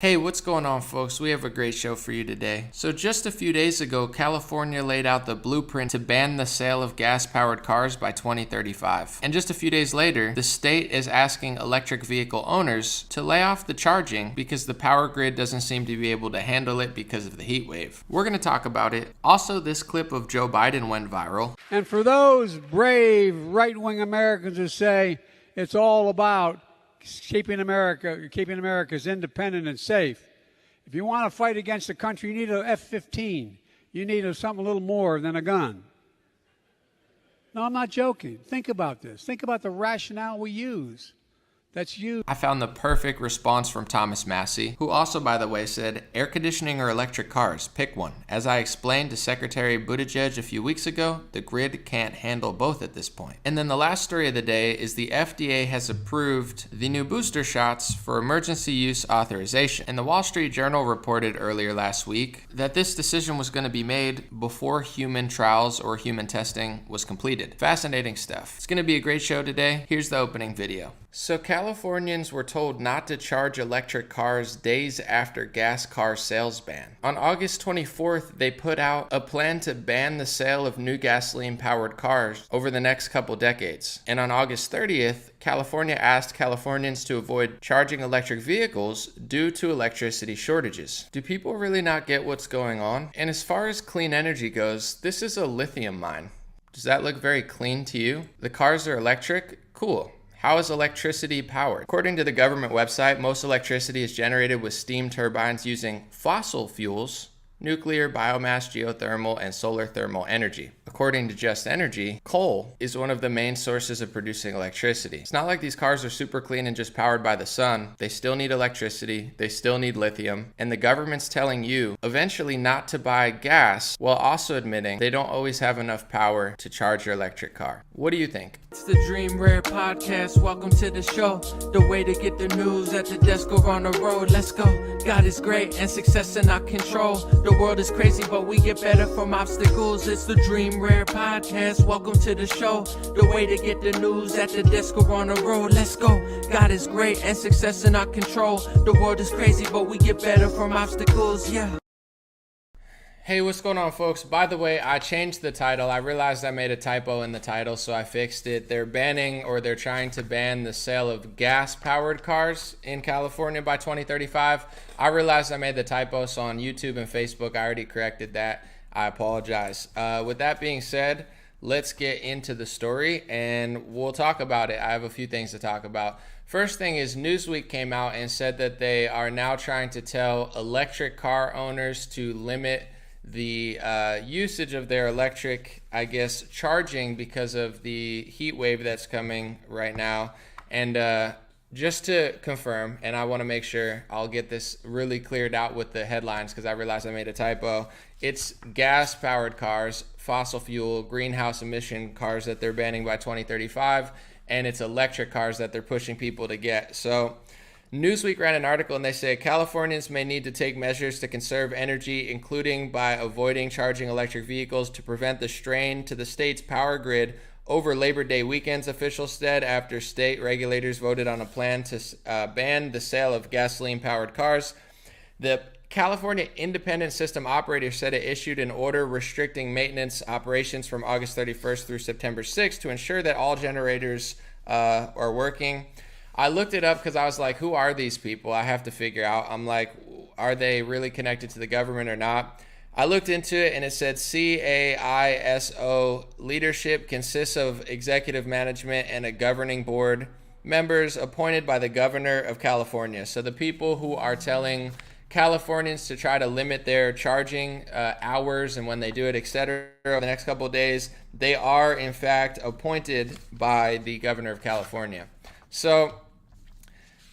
Hey, what's going on, folks? We have a great show for you today. So just a few days ago, California laid out the blueprint to ban the sale of gas-powered cars by 2035. And just a few days later, the state is asking electric vehicle owners to lay off the charging because the power grid doesn't seem to be able to handle it because of the heat wave. We're going to talk about it. Also, this clip of Joe Biden went viral. And for those brave right-wing Americans who say it's all about keeping America's independent and safe. If you want to fight against the country, you need an F-15. You need something a little more than a gun. No, I'm not joking. Think about this. Think about the rationale we use. That's you. I found the perfect response from Thomas Massey, who also, by the way, said, air conditioning or electric cars, pick one. As I explained to Secretary Buttigieg a few weeks ago, the grid can't handle both at this point. And then the last story of the day is the FDA has approved the new booster shots for emergency use authorization. And the Wall Street Journal reported earlier last week that this decision was going to be made before human trials or human testing was completed. Fascinating stuff. It's going to be a great show today. Here's the opening video. So Californians were told not to charge electric cars days after gas car sales ban. On August 24th, they put out a plan to ban the sale of new gasoline-powered cars over the next couple decades. And on August 30th, California asked Californians to avoid charging electric vehicles due to electricity shortages. Do people really not get what's going on? And as far as clean energy goes, this is a lithium mine. Does that look very clean to you? The cars are electric? Cool. How is electricity powered? According to the government website, most electricity is generated with steam turbines using fossil fuels, nuclear, biomass, geothermal, and solar thermal energy. According to Just Energy, coal is one of the main sources of producing electricity. It's not like these cars are super clean and just powered by the sun. They still need electricity, they still need lithium, and the government's telling you eventually not to buy gas while also admitting they don't always have enough power to charge your electric car. What do you think? It's the Dream Rare Podcast. Welcome to the show. The way to get the news at the desk or on the road. Let's go. God is great and success in our control. The world is crazy, but we get better from obstacles. It's the Dream Rare Podcast. Welcome to the show. The way to get the news at the desk or on the road. Let's go. God is great and success in our control. The world is crazy, but we get better from obstacles. Yeah. Hey, what's going on, folks? By the way, I changed the title. I realized I made a typo in the title, so I fixed it. They're trying to ban the sale of gas-powered cars in California by 2035. I realized I made the typo, so on YouTube and Facebook, I already corrected that. I apologize. With that being said, let's get into the story, and we'll talk about it. I have a few things to talk about. First thing is Newsweek came out and said that they are now trying to tell electric car owners to limit the usage of their electric, charging because of the heat wave that's coming right now. And just to confirm, and I want to make sure I'll get this really cleared out with the headlines because I realized I made a typo. It's gas-powered cars, fossil fuel, greenhouse emission cars that they're banning by 2035, and it's electric cars that they're pushing people to get. So Newsweek ran an article and they say Californians may need to take measures to conserve energy, including by avoiding charging electric vehicles to prevent the strain to the state's power grid over Labor Day weekends, officials said, after state regulators voted on a plan to ban the sale of gasoline-powered cars. The California Independent System Operator said it issued an order restricting maintenance operations from August 31st through September 6th to ensure that all generators are working. I looked it up because I was like, who are these people? I have to figure out. I'm like, are they really connected to the government or not? I looked into it and it said CAISO leadership consists of executive management and a governing board members appointed by the governor of California. So the people who are telling Californians to try to limit their charging hours and when they do it, etc., over the next couple of days, they are in fact appointed by the governor of California. So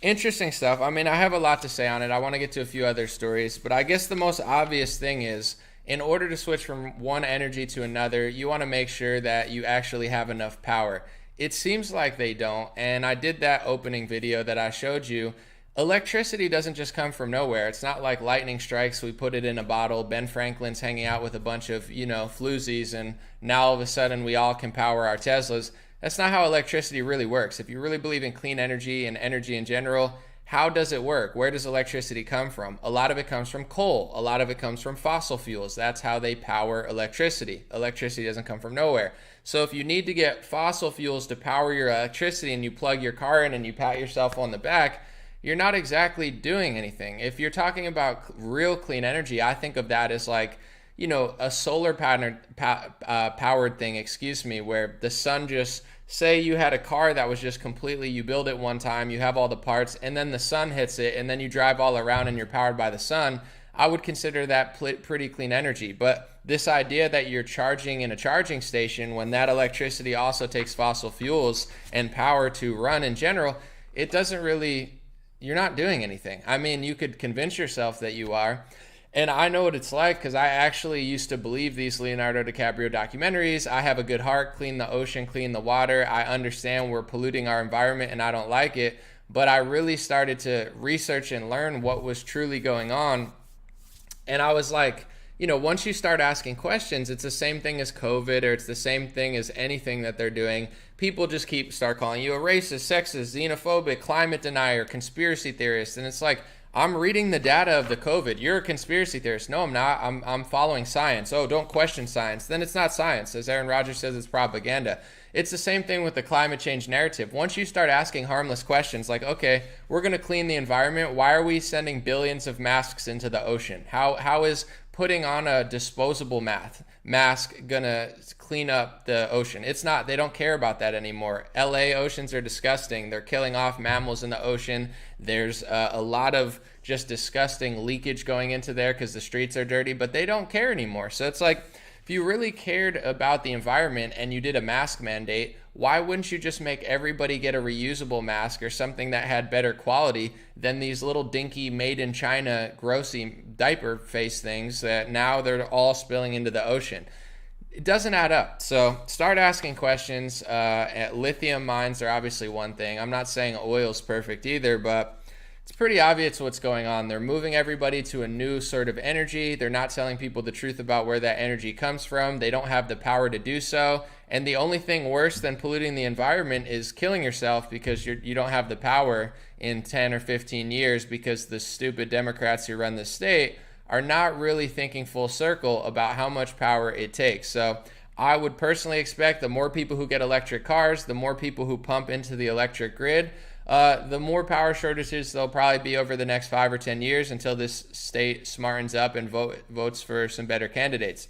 interesting stuff. I mean, I have a lot to say on it. I want to get to a few other stories, but I guess the most obvious thing is in order to switch from one energy to another, you want to make sure that you actually have enough power. It seems like they don't, and I did that opening video that I showed you. Electricity doesn't just come from nowhere. It's not like lightning strikes, we put it in a bottle, Ben Franklin's hanging out with a bunch of, floozies, and now all of a sudden we all can power our Teslas. That's not how electricity really works. If you really believe in clean energy and energy in general, How does it work? Where does electricity come from? A lot of it comes from coal. A lot of it comes from fossil fuels. That's how they power electricity. Electricity doesn't come from nowhere. So if you need to get fossil fuels to power your electricity and you plug your car in and you pat yourself on the back, you're not exactly doing anything. If you're talking about real clean energy, I think of that as like, you know, a solar powered thing, where the sun just, say you had a car that was just completely, you build it one time, you have all the parts, and then the sun hits it, and then you drive all around and you're powered by the sun. I would consider that pretty clean energy. But this idea that you're charging in a charging station when that electricity also takes fossil fuels and power to run in general, it doesn't really, you're not doing anything. I mean, you could convince yourself that you are. And I know what it's like because I actually used to believe these Leonardo DiCaprio documentaries. I have a good heart, clean the ocean, clean the water. I understand we're polluting our environment and I don't like it. But I really started to research and learn what was truly going on. And I was like, you know, once you start asking questions, it's the same thing as COVID, or it's the same thing as anything that they're doing. People just start calling you a racist, sexist, xenophobic, climate denier, conspiracy theorist. And it's like, I'm reading the data of the COVID. You're a conspiracy theorist. No, I'm not. I'm following science. Oh, don't question science. Then it's not science. As Aaron Rodgers says, it's propaganda. It's the same thing with the climate change narrative. Once you start asking harmless questions like, okay, we're going to clean the environment. Why are we sending billions of masks into the ocean? How is putting on a disposable mask going to clean up the ocean? It's not. They don't care about that anymore. LA oceans are disgusting. They're killing off mammals in the ocean. There's a lot of just disgusting leakage going into there because the streets are dirty, but they don't care anymore. So it's like, if you really cared about the environment and you did a mask mandate, why wouldn't you just make everybody get a reusable mask or something that had better quality than these little dinky made in China grossy diaper face things that now they're all spilling into the ocean? It doesn't add up. So start asking questions. Lithium mines are obviously one thing. I'm not saying oil's perfect either, but it's pretty obvious what's going on. They're moving everybody to a new sort of energy. They're not telling people the truth about where that energy comes from. They don't have the power to do so. And the only thing worse than polluting the environment is killing yourself because you don't have the power in 10 or 15 years because the stupid Democrats who run the state are not really thinking full circle about how much power it takes. So I would personally expect the more people who get electric cars, the more people who pump into the electric grid, the more power shortages there'll probably be over the next 5 or 10 years until this state smartens up and votes for some better candidates.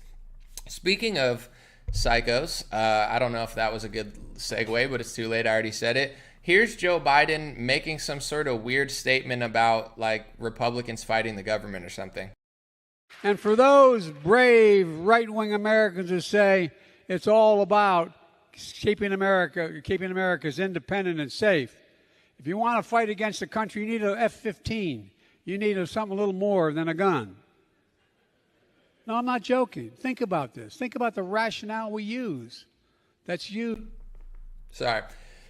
Speaking of psychos, I don't know if that was a good segue, but it's too late. I already said it. Here's Joe Biden making some sort of weird statement about like Republicans fighting the government or something. And for those brave right-wing Americans who say it's all about keeping America's independent and safe, if you want to fight against the country, you need an F-15. You need something a little more than a gun. No, I'm not joking. Think about this. Think about the rationale we use. That's you. Sorry.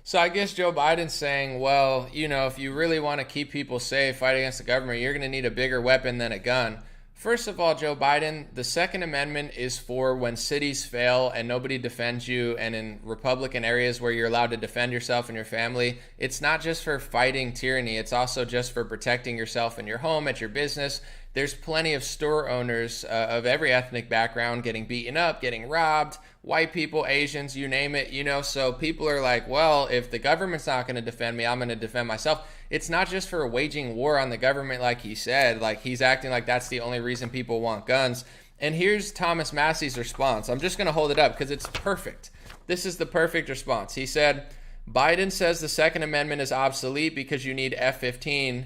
So I guess Joe Biden's saying, well, you know, if you really want to keep people safe, fight against the government, you're going to need a bigger weapon than a gun. First of all, Joe Biden, the Second Amendment is for when cities fail and nobody defends you, and in Republican areas where you're allowed to defend yourself and your family. It's not just for fighting tyranny. It's also just for protecting yourself in your home, at your business. There's plenty of store owners of every ethnic background getting beaten up, getting robbed, white people, Asians, you name it, you know. So people are like, well, if the government's not going to defend me, I'm going to defend myself. It's not just for waging war on the government like he said. Like he's acting like that's the only reason people want guns. And here's Thomas Massey's response. I'm just going to hold it up because it's perfect. This is the perfect response. He said, Biden says the Second Amendment is obsolete because you need F-15s.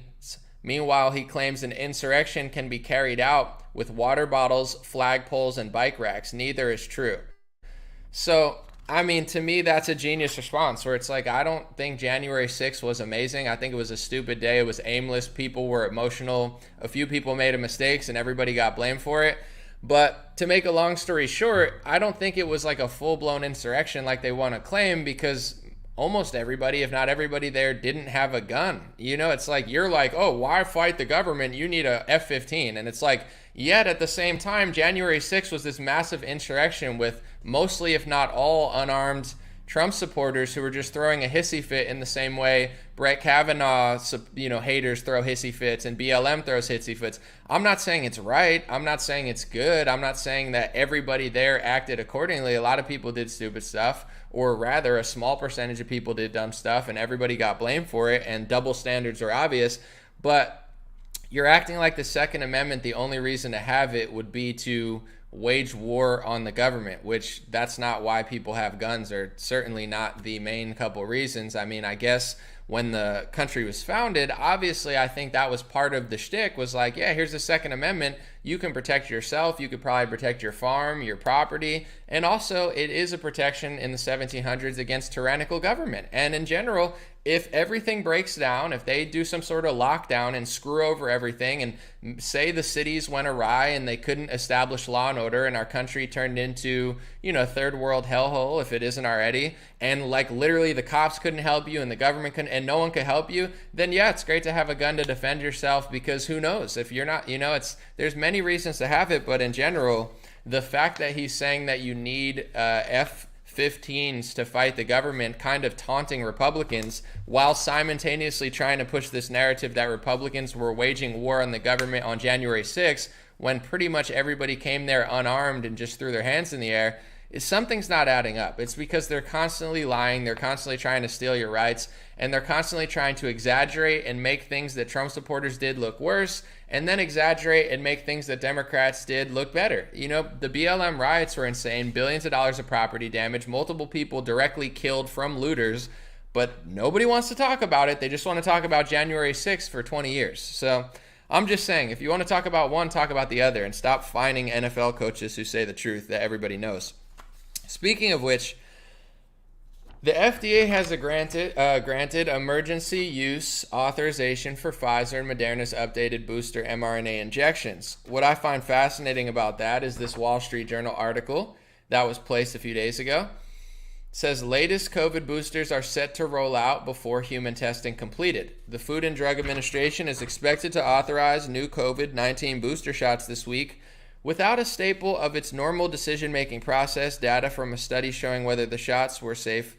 Meanwhile, he claims an insurrection can be carried out with water bottles, flagpoles, and bike racks. Neither is true. So, I mean, to me, that's a genius response where it's like, I don't think January 6th was amazing. I think it was a stupid day. It was aimless. People were emotional. A few people made mistakes and everybody got blamed for it. But to make a long story short, I don't think it was like a full-blown insurrection like they want to claim because almost everybody, if not everybody there, didn't have a gun. You know, it's like, you're like, oh, why fight the government? You need a F-15. And it's like, yet at the same time, January 6th was this massive insurrection with mostly, if not all, unarmed Trump supporters who were just throwing a hissy fit in the same way Brett Kavanaugh, haters throw hissy fits and BLM throws hissy fits. I'm not saying it's right. I'm not saying it's good. I'm not saying that everybody there acted accordingly. A lot of people did stupid stuff, or rather a small percentage of people did dumb stuff and everybody got blamed for it, and double standards are obvious. But you're acting like the Second Amendment, the only reason to have it would be to wage war on the government, which that's not why people have guns, or certainly not the main couple reasons. I mean, I guess when the country was founded, obviously I think that was part of the shtick, was like, yeah, here's the Second Amendment. You can protect yourself. You could probably protect your farm, your property. And also it is a protection in the 1700s against tyrannical government. And in general, if everything breaks down, if they do some sort of lockdown and screw over everything, and say the cities went awry and they couldn't establish law and order and our country turned into, third world hellhole if it isn't already, and like literally the cops couldn't help you and the government couldn't, and no one could help you, then yeah, it's great to have a gun to defend yourself, because who knows if you're not, there's many reasons to have it. But in general, the fact that he's saying that you need F-15s to fight the government, kind of taunting Republicans, while simultaneously trying to push this narrative that Republicans were waging war on the government on January 6th, when pretty much everybody came there unarmed and just threw their hands in the air, something's not adding up. It's because they're constantly lying, they're constantly trying to steal your rights, and they're constantly trying to exaggerate and make things that Trump supporters did look worse, and then exaggerate and make things that Democrats did look better. The BLM riots were insane, billions of dollars of property damage, multiple people directly killed from looters, but nobody wants to talk about it. They just want to talk about January 6th for 20 years. So I'm just saying, if you want to talk about one, talk about the other, and stop finding NFL coaches who say the truth that everybody knows. Speaking of which, the FDA has granted emergency use authorization for Pfizer and Moderna's updated booster mRNA injections. What I find fascinating about that is this Wall Street Journal article that was placed a few days ago. It says latest COVID boosters are set to roll out before human testing completed. The Food and Drug Administration is expected to authorize new COVID-19 booster shots this week, without a staple of its normal decision-making process, data from a study showing whether the shots were safe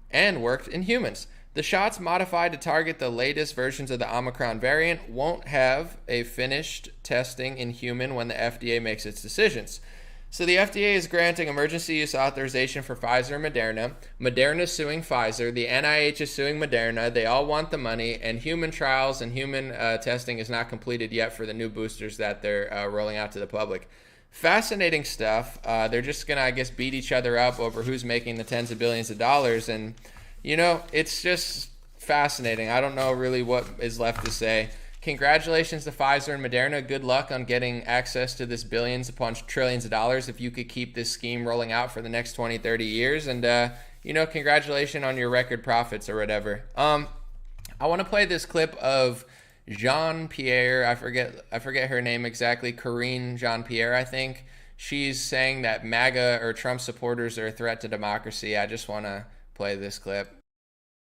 and worked in humans. The shots, modified to target the latest versions of the Omicron variant, won't have a finished testing in human when the FDA makes its decisions. So the FDA is granting emergency use authorization for Pfizer and Moderna. Moderna suing Pfizer. The NIH is suing Moderna. They all want the money, and human trials and human testing is not completed yet for the new boosters that they're rolling out to the public. Fascinating stuff. They're just going to, I guess, beat each other up over who's making the tens of billions of dollars. And, it's just fascinating. I don't know really what is left to say. Congratulations to Pfizer and Moderna. Good luck on getting access to this billions upon trillions of dollars if you could keep this scheme rolling out for the next 20, 30 years. And, congratulations on your record profits or whatever. I want to play this clip of Jean-Pierre. I forget her name exactly. Karine Jean-Pierre, I think. She's saying that MAGA or Trump supporters are a threat to democracy. I just want to play this clip.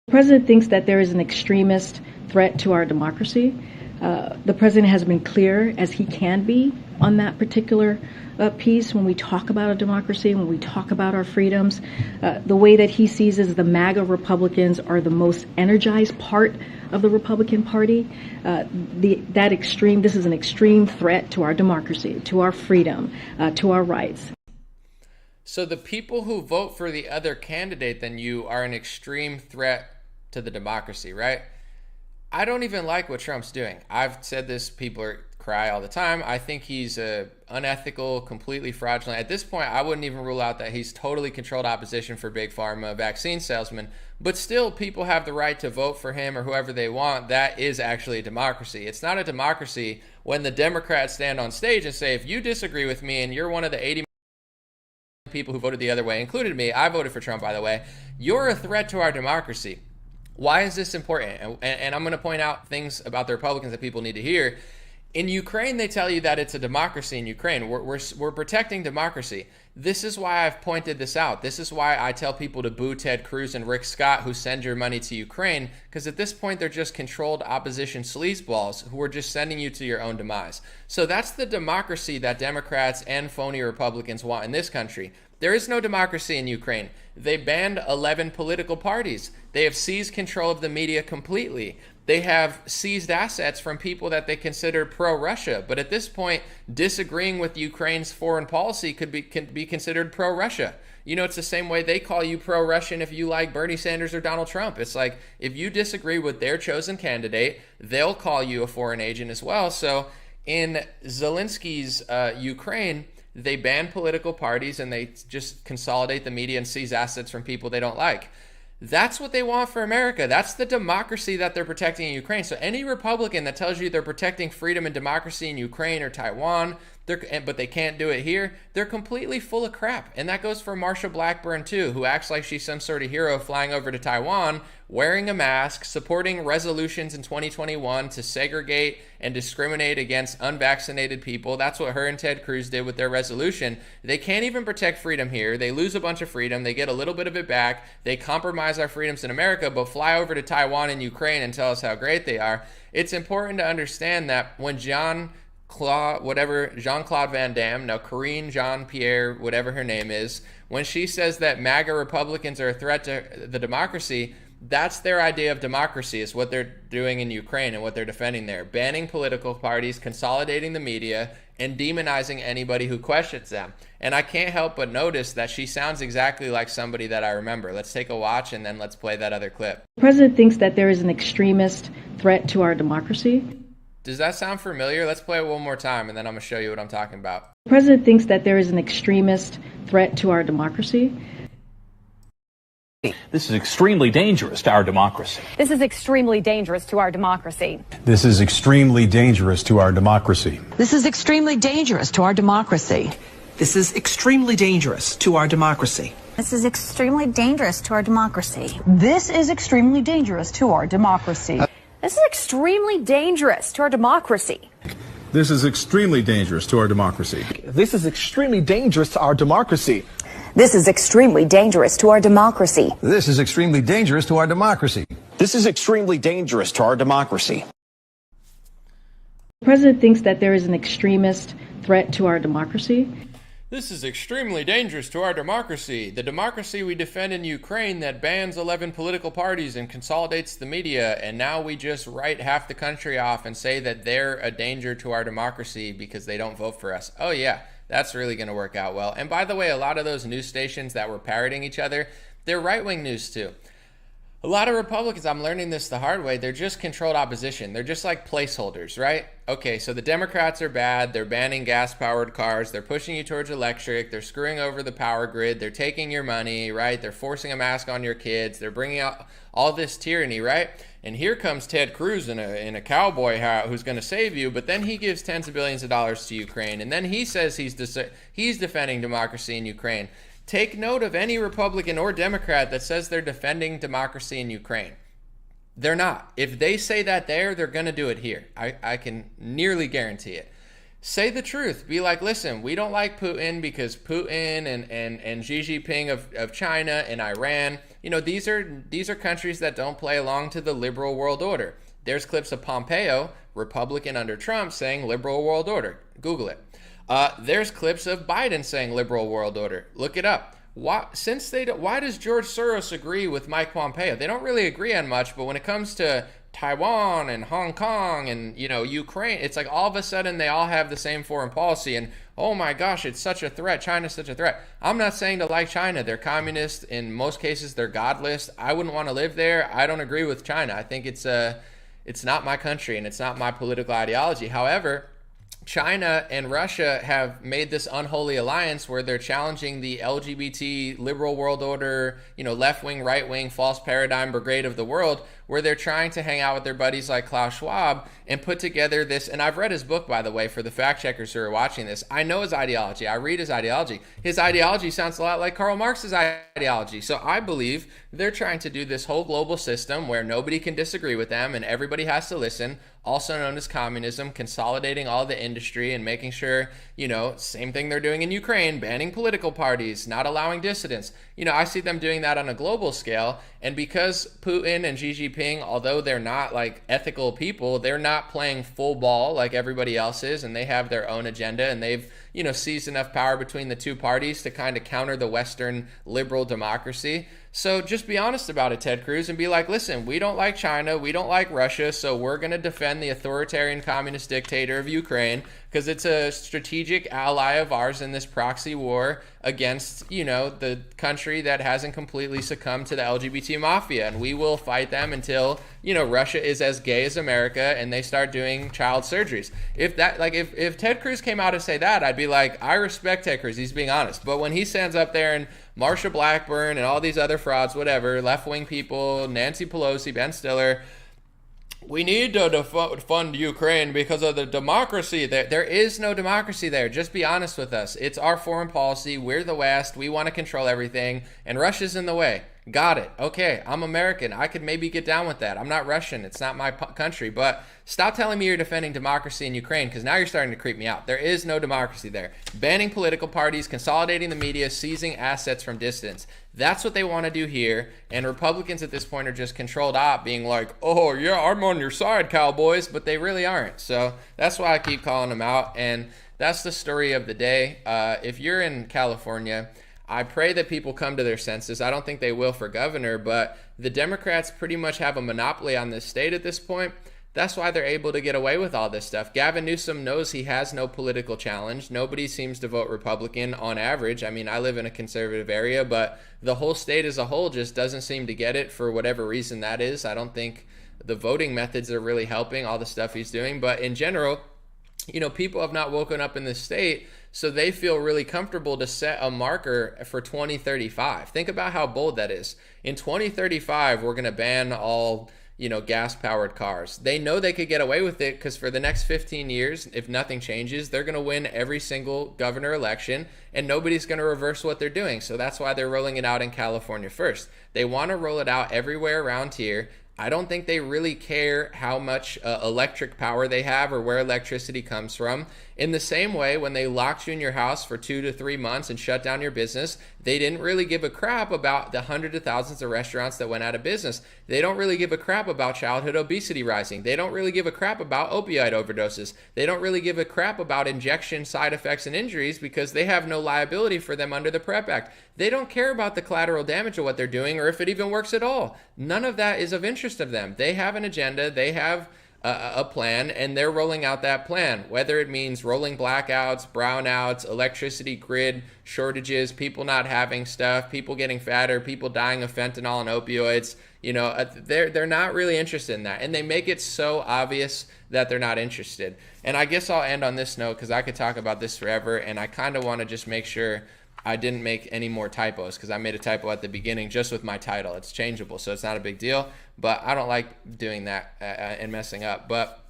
The president thinks that there is an extremist threat to our democracy. The president has been clear as he can be on that particular piece when we talk about a democracy, when we talk about our freedoms. The way that he sees is the MAGA Republicans are the most energized part of the Republican Party. This is an extreme threat to our democracy, to our freedom, to our rights. So the people who vote for the other candidate than you are an extreme threat to the democracy, right? I don't even like what Trump's doing. I've said this, people cry all the time. I think he's unethical, completely fraudulent. At this point, I wouldn't even rule out that he's totally controlled opposition for Big Pharma, vaccine salesman. But still, people have the right to vote for him or whoever they want. That is actually a democracy. It's not a democracy when the Democrats stand on stage and say, if you disagree with me and you're one of the 80 people who voted the other way, included me, I voted for Trump, by the way, you're a threat to our democracy. Why is this important? And I'm going to point out things about the Republicans that people need to hear. In Ukraine, they tell you that it's a democracy in Ukraine. We're protecting democracy. This is why I've pointed this out. This is why I tell people to boo Ted Cruz and Rick Scott who send your money to Ukraine, because at this point, they're just controlled opposition sleazeballs who are just sending you to your own demise. So that's the democracy that Democrats and phony Republicans want in this country. There is no democracy in Ukraine. They banned 11 political parties. They have seized control of the media completely. They have seized assets from people that they consider pro-Russia. But at this point, disagreeing with Ukraine's foreign policy can be considered pro-Russia. You know, it's the same way they call you pro-Russian if you like Bernie Sanders or Donald Trump. It's like, if you disagree with their chosen candidate, they'll call you a foreign agent as well. So in Zelensky's Ukraine, they ban political parties and they just consolidate the media and seize assets from people they don't like. That's what they want for America. That's the democracy that they're protecting in Ukraine. So any Republican that tells you they're protecting freedom and democracy in Ukraine or Taiwan, but they can't do it here, they're completely full of crap. And that goes for Marsha Blackburn too, who acts like she's some sort of hero flying over to Taiwan, wearing a mask, supporting resolutions in 2021 to segregate and discriminate against unvaccinated people. That's what her and Ted Cruz did with their resolution. They can't even protect freedom here. They lose a bunch of freedom. They get a little bit of it back. They compromise our freedoms in America, but fly over to Taiwan and Ukraine and tell us how great they are. It's important to understand that when Jean-Claude Van Damme, now Karine Jean-Pierre, whatever her name is, when she says that MAGA Republicans are a threat to the democracy, that's their idea of democracy, is what they're doing in Ukraine and what they're defending there. Banning political parties, consolidating the media, and demonizing anybody who questions them. And I can't help but notice that she sounds exactly like somebody that I remember. Let's take a watch and then let's play that other clip. The president thinks that there is an extremist threat to our democracy. Does that sound familiar? Let's play it one more time and then I'm going to show you what I'm talking about. The president thinks that there is an extremist threat to our democracy. This is extremely dangerous to our democracy. This is extremely dangerous to our democracy. This is extremely dangerous to our democracy. This is extremely dangerous to our democracy. This is extremely dangerous to our democracy. This is extremely dangerous to our democracy. This is extremely dangerous to our democracy. This is extremely dangerous to our democracy. This is extremely dangerous to our democracy. This is extremely dangerous to our democracy. This is extremely dangerous to our democracy. This is extremely dangerous to our democracy. This is extremely dangerous to our democracy. The president thinks that there is an extremist threat to our democracy. This is extremely dangerous to our democracy. The democracy we defend in Ukraine that bans 11 political parties and consolidates the media, and now we just write half the country off and say that they're a danger to our democracy because they don't vote for us. Oh yeah, that's really going to work out well. And by the way, a lot of those news stations that were parroting each other, they're right-wing news too. A lot of Republicans, I'm learning this the hard way, they're just controlled opposition. They're just like placeholders, right? Okay, so the Democrats are bad. They're banning gas-powered cars. They're pushing you towards electric. They're screwing over the power grid. They're taking your money, right? They're forcing a mask on your kids. They're bringing out all this tyranny, right? And here comes Ted Cruz in a cowboy hat who's going to save you, but then he gives tens of billions of dollars to Ukraine, and then he says he's defending democracy in Ukraine. Take note of any Republican or Democrat that says they're defending democracy in Ukraine. They're not. If they say that there, they're going to do it here. I can nearly guarantee it. Say the truth. Be like, listen, we don't like Putin because Putin and Xi Jinping of China and Iran, you know, these are countries that don't play along to the liberal world order. There's clips of Pompeo, Republican under Trump, saying liberal world order. Google it. There's clips of Biden saying liberal world order. Look it up. Why does George Soros agree with Mike Pompeo? They don't really agree on much, but when it comes to Taiwan and Hong Kong and, you know, Ukraine, it's like all of a sudden they all have the same foreign policy and, oh my gosh, it's such a threat. China's such a threat. I'm not saying to like China. They're communist. In most cases, they're godless. I wouldn't want to live there. I don't agree with China. I think it's not my country and it's not my political ideology. However, China and Russia have made this unholy alliance where they're challenging the LGBT liberal world order, you know, left-wing, right-wing, false paradigm brigade of the world, where they're trying to hang out with their buddies like Klaus Schwab and put together this. And I've read his book, by the way, for the fact checkers who are watching this. I know his ideology. I read his ideology. His ideology sounds a lot like Karl Marx's ideology. So I believe they're trying to do this whole global system where nobody can disagree with them and everybody has to listen, also known as communism, consolidating all the industry and making sure, you know, same thing they're doing in Ukraine, banning political parties, not allowing dissidents. You know, I see them doing that on a global scale. And because Putin and Xi Jinping, although they're not like ethical people, they're not playing full ball like everybody else is, and they have their own agenda, and they've, seized enough power between the two parties to kind of counter the Western liberal democracy. So just be honest about it, Ted Cruz, and be like, listen, we don't like China, we don't like Russia, so we're going to defend the authoritarian communist dictator of Ukraine because it's a strategic ally of ours in this proxy war against, the country that hasn't completely succumbed to the LGBT mafia. And we will fight them until, Russia is as gay as America and they start doing child surgeries. If Ted Cruz came out and say that, I'd be like, I respect Ted Cruz. He's being honest. But when he stands up there and Marsha Blackburn and all these other frauds, whatever, left-wing people, Nancy Pelosi, Ben Stiller, we need to fund Ukraine because of the democracy there. There is no democracy there. Just be honest with us. It's our foreign policy. We're the West. We want to control everything, and Russia's in the way. Got it. Okay, I'm American. I could maybe get down with that. I'm not Russian. It's not my country. But stop telling me you're defending democracy in Ukraine, because now you're starting to creep me out. There is no democracy there. Banning political parties, consolidating the media, seizing assets from distance. That's what they want to do here. And Republicans at this point are just controlled op, being like, oh, yeah, I'm on your side, cowboys. But they really aren't. So that's why I keep calling them out. And that's the story of the day. If you're in California, I pray that people come to their senses. I don't think they will for governor, but the Democrats pretty much have a monopoly on this state at this point. That's why they're able to get away with all this stuff. Gavin Newsom knows he has no political challenge. Nobody seems to vote Republican on average. I mean, I live in a conservative area, but the whole state as a whole just doesn't seem to get it for whatever reason that is. I don't think the voting methods are really helping all the stuff he's doing, but in general, people have not woken up in this state, so they feel really comfortable to set a marker for 2035. Think about how bold that is. In 2035, we're going to ban all, gas-powered cars. They know they could get away with it because for the next 15 years, if nothing changes, they're going to win every single governor election, and nobody's going to reverse what they're doing. So that's why they're rolling it out in California first. They want to roll it out everywhere around here. I don't think they really care how much electric power they have or where electricity comes from. In the same way, when they locked you in your house for 2 to 3 months and shut down your business, they didn't really give a crap about the hundreds of thousands of restaurants that went out of business. They don't really give a crap about childhood obesity rising. They don't really give a crap about opioid overdoses. They don't really give a crap about injection side effects and injuries because they have no liability for them under the PrEP Act. They don't care about the collateral damage of what they're doing or if it even works at all. None of that is of interest of them. They have an agenda. They have a plan, and they're rolling out that plan, whether it means rolling blackouts, brownouts, electricity grid shortages, people not having stuff, people getting fatter, people dying of fentanyl and opioids. They're not really interested in that, and they make it so obvious that they're not interested. And I guess I'll end on this note because I could talk about this forever, and I kind of want to just make sure I didn't make any more typos because I made a typo at the beginning just with my title. It's changeable, so it's not a big deal, but I don't like doing that and messing up. But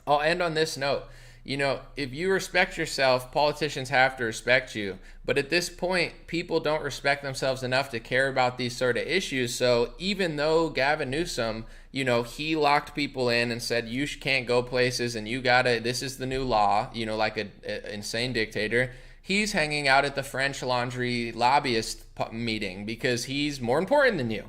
I'll end on this note. If you respect yourself, politicians have to respect you. But at this point, people don't respect themselves enough to care about these sort of issues. So even though Gavin Newsom, he locked people in and said, you can't go places and this is the new law, like an insane dictator. He's hanging out at the French Laundry lobbyist meeting because he's more important than you.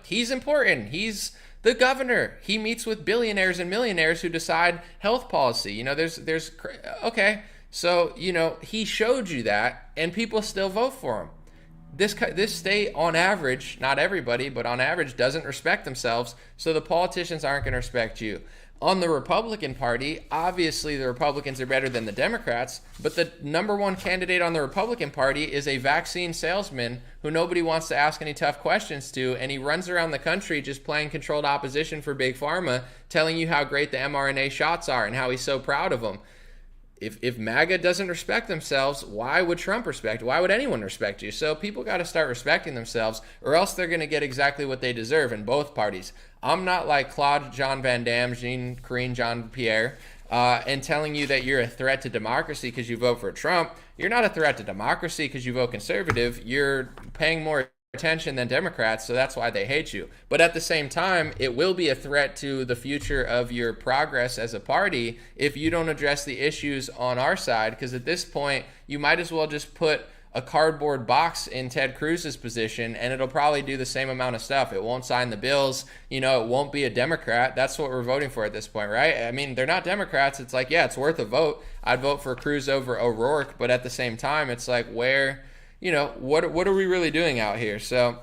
He's important. He's the governor. He meets with billionaires and millionaires who decide health policy. Okay. So, he showed you that and people still vote for him. This state on average, not everybody, but on average doesn't respect themselves. So the politicians aren't going to respect you. On the Republican Party, obviously the Republicans are better than the Democrats, but the number one candidate on the Republican Party is a vaccine salesman who nobody wants to ask any tough questions to, and he runs around the country just playing controlled opposition for Big Pharma, telling you how great the mRNA shots are and how he's so proud of them. If MAGA doesn't respect themselves, why would Trump respect? Why would anyone respect you? So people got to start respecting themselves, or else they're going to get exactly what they deserve in both parties. I'm not like Claude Jean Van Damme, Jean-Corinne Jean-Pierre, and telling you that you're a threat to democracy because you vote for Trump. You're not a threat to democracy because you vote conservative. You're paying more attention than Democrats, so that's why they hate you. But at the same time, it will be a threat to the future of your progress as a party if you don't address the issues on our side, because at this point, you might as well just put a cardboard box in Ted Cruz's position, and it'll probably do the same amount of stuff. It won't sign the bills. It won't be a Democrat. That's what we're voting for at this point, right? I mean, they're not Democrats. It's like, yeah, it's worth a vote. I'd vote for Cruz over O'Rourke, but at the same time, it's like, where, what are we really doing out here? So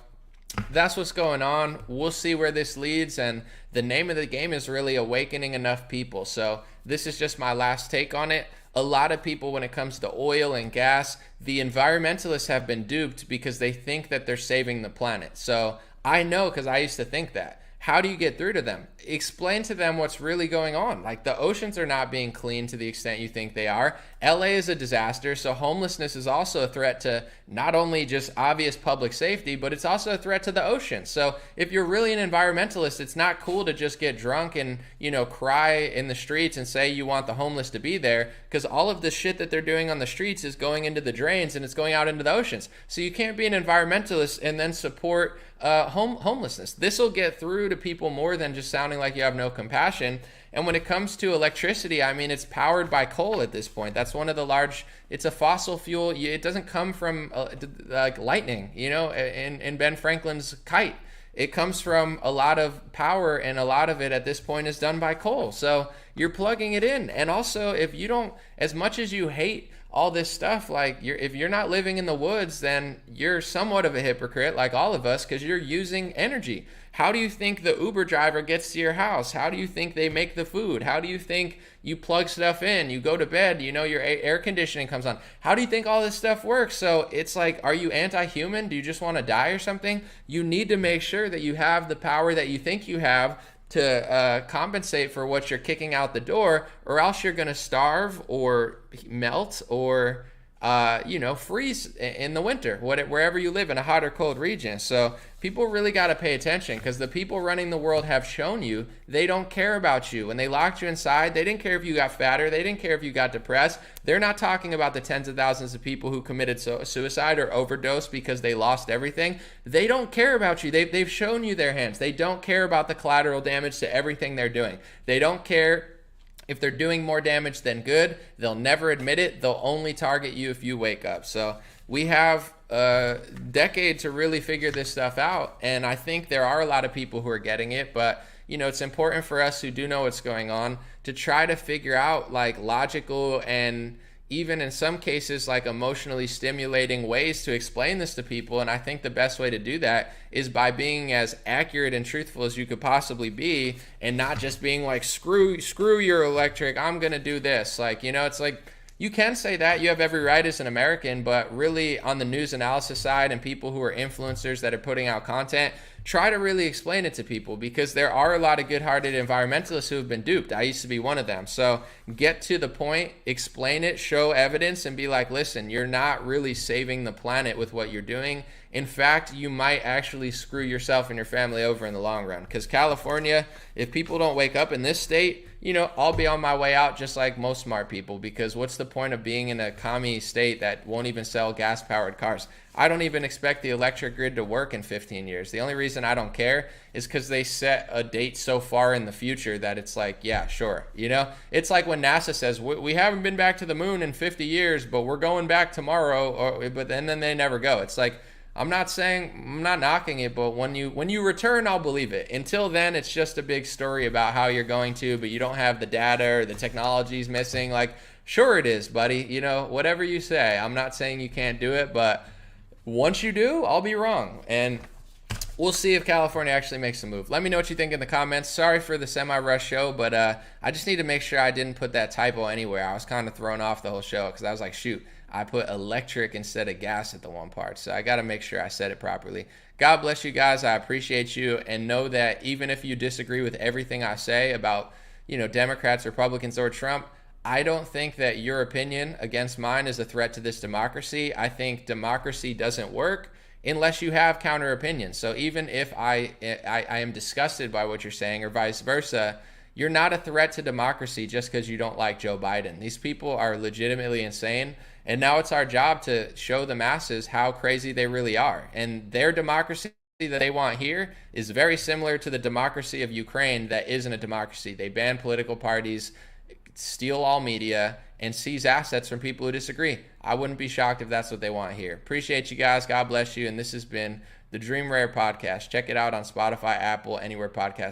that's what's going on. We'll see where this leads, and the name of the game is really awakening enough people. So this is just my last take on it. A lot of people, when it comes to oil and gas, the environmentalists have been duped because they think that they're saving the planet. So I know, because I used to think that. How do you get through to them? Explain to them what's really going on. Like, the oceans are not being cleaned to the extent you think they are. LA is a disaster, so homelessness is also a threat to not only just obvious public safety, but it's also a threat to the ocean. So if you're really an environmentalist, it's not cool to just get drunk and, cry in the streets and say you want the homeless to be there, because all of the shit that they're doing on the streets is going into the drains and it's going out into the oceans. So you can't be an environmentalist and then support homelessness. This will get through to people more than just sounding like you have no compassion. And when it comes to electricity, I mean, it's powered by coal at this point. That's one of the it's a fossil fuel. It doesn't come from like lightning, in Ben Franklin's kite. It comes from a lot of power, and a lot of it at this point is done by coal. So you're plugging it in. And also, if you don't, as much as you hate all this stuff, like if you're not living in the woods, then you're somewhat of a hypocrite, like all of us, because you're using energy. How do you think the Uber driver gets to your house? How do you think they make the food? How do you think you plug stuff in? You go to bed, your air conditioning comes on. How do you think all this stuff works? So it's like, are you anti-human? Do you just want to die or something? You need to make sure that you have the power that you think you have to compensate for what you're kicking out the door, or else you're going to starve or melt or freeze in the winter, wherever you live in a hot or cold region. So people really got to pay attention, because the people running the world have shown you they don't care about you. When they locked you inside, they didn't care if you got fatter. They didn't care if you got depressed. They're not talking about the tens of thousands of people who committed suicide or overdose because they lost everything. They don't care about you. They've shown you their hands. They don't care about the collateral damage to everything they're doing. They don't care if they're doing more damage than good. They'll never admit it. They'll only target you if you wake up. So we have a decade to really figure this stuff out. And I think there are a lot of people who are getting it. But, it's important for us who do know what's going on to try to figure out like logical and even in some cases like emotionally stimulating ways to explain this to people. And I think the best way to do that is by being as accurate and truthful as you could possibly be, and not just being like, screw your electric, I'm gonna do this. Like, it's like, you can say that, you have every right as an American, but really on the news analysis side and people who are influencers that are putting out content, try to really explain it to people, because there are a lot of good-hearted environmentalists who have been duped. I used to be one of them. So get to the point, explain it, show evidence, and be like, listen, you're not really saving the planet with what you're doing. In fact, you might actually screw yourself and your family over in the long run. Because California, if people don't wake up in this state, I'll be on my way out just like most smart people, because what's the point of being in a commie state that won't even sell gas-powered cars? I don't even expect the electric grid to work in 15 years. The only reason I don't care is because they set a date so far in the future that it's like, yeah, sure. It's like when NASA says, we haven't been back to the moon in 50 years, but we're going back tomorrow, but then they never go. It's like, I'm not knocking it, but when you return, I'll believe it. Until then, it's just a big story about how you're going to, but you don't have the data or the technology's missing. Like, sure it is, buddy. Whatever you say. I'm not saying you can't do it, but once you do, I'll be wrong. And we'll see if California actually makes a move. Let me know what you think in the comments. Sorry for the semi-rush show, but I just need to make sure I didn't put that typo anywhere. I was kind of thrown off the whole show because I was like, shoot, I put electric instead of gas at the one part. So I got to make sure I said it properly. God bless you guys. I appreciate you. And know that even if you disagree with everything I say about, Democrats, Republicans, or Trump, I don't think that your opinion against mine is a threat to this democracy. I think democracy doesn't work unless you have counter opinions. So even if I am disgusted by what you're saying, or vice versa, you're not a threat to democracy just because you don't like Joe Biden. These people are legitimately insane. And now it's our job to show the masses how crazy they really are. And their democracy that they want here is very similar to the democracy of Ukraine that isn't a democracy. They ban political parties. steal all media, and seize assets from people who disagree. I wouldn't be shocked if that's what they want here. Appreciate you guys. God bless you. And this has been the Dream Rare Podcast. Check it out on Spotify, Apple, anywhere podcasts